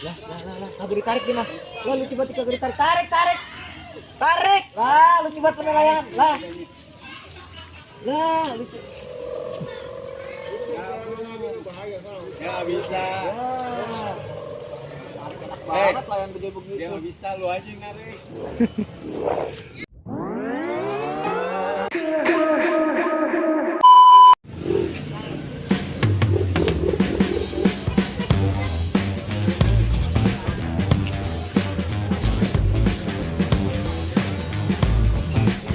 Lah, kagak ditarik dia mah. Lah lu coba kagak ditarik. Tarik. Lah, lu coba penelayan. Lah. Lah, lu Ya bisa. enak banget lah yang gede begitu. Dia nggak bisa, lu aja yang narik.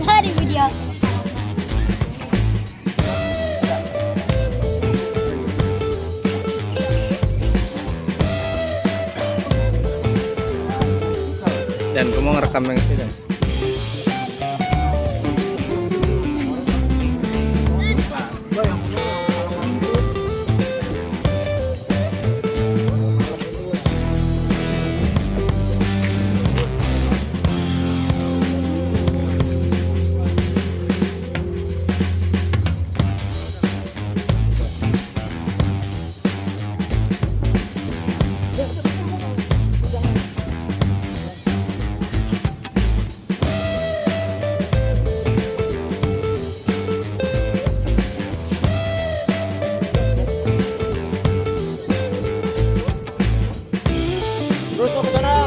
Dari video. Dan gue mau ngerekam yang sini.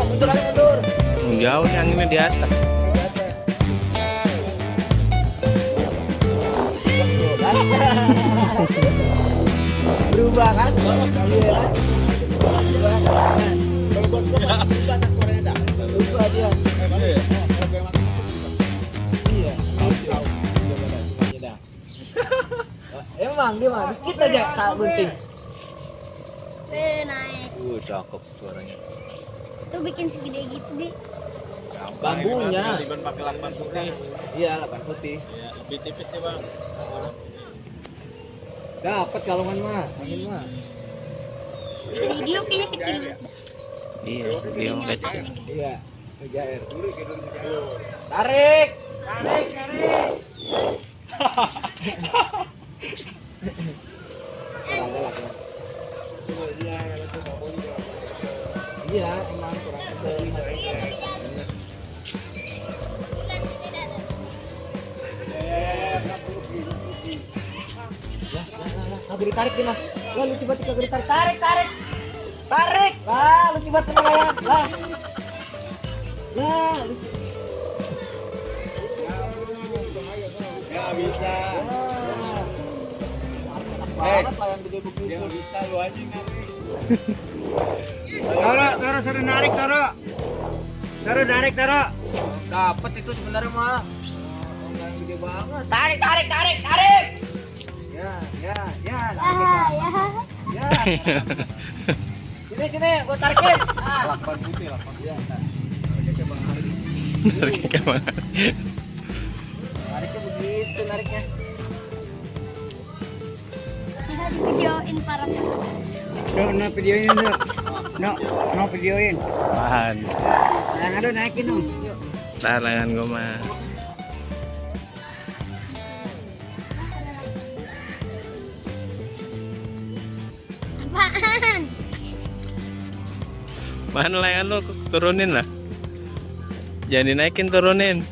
Mundur. Jauh nih anginnya di atas. Berubah kan? Iya kan? Berubah dia. Iya. Emang dia mah dikit aja tak gunting. Naik. Cakep suaranya. Tuh bikin segede gitu, Bi. Bambunya. Tiban pakai lakban putih. Iya, lakban putih. Ya, lebih tipis ya bang. Dapat kalungan mah, angin mah. Video kayaknya kecil. Iya, dia mau kecil. Iya, Jair. Tarik. Iya, emang kurang tebal. Kagak ditarik dia mah. Lah lu coba kagak ditarik. Tarik. Lah, lu coba penelayan. Lah. Lah, lu Ya bisa. enak banget lah yang gede Dia begitu. nggak bisa, lu aja yang narik. Taro, suruh narik, Taro. Taro. Dapat itu sebenarnya mah. Yang gede banget. Tarik. Ya. Ya. Ya. Sini, gua tarikin. Lakban putih, lakban putih. Kemana? Nariknya begitu, nariknya. Di videoin para No videoin, no videoin. Apaan? Yang ada naikin dong. Tarangan gue mah. apaan? Mana layangan lu turunin lah. Jangan dinaikin, turunin.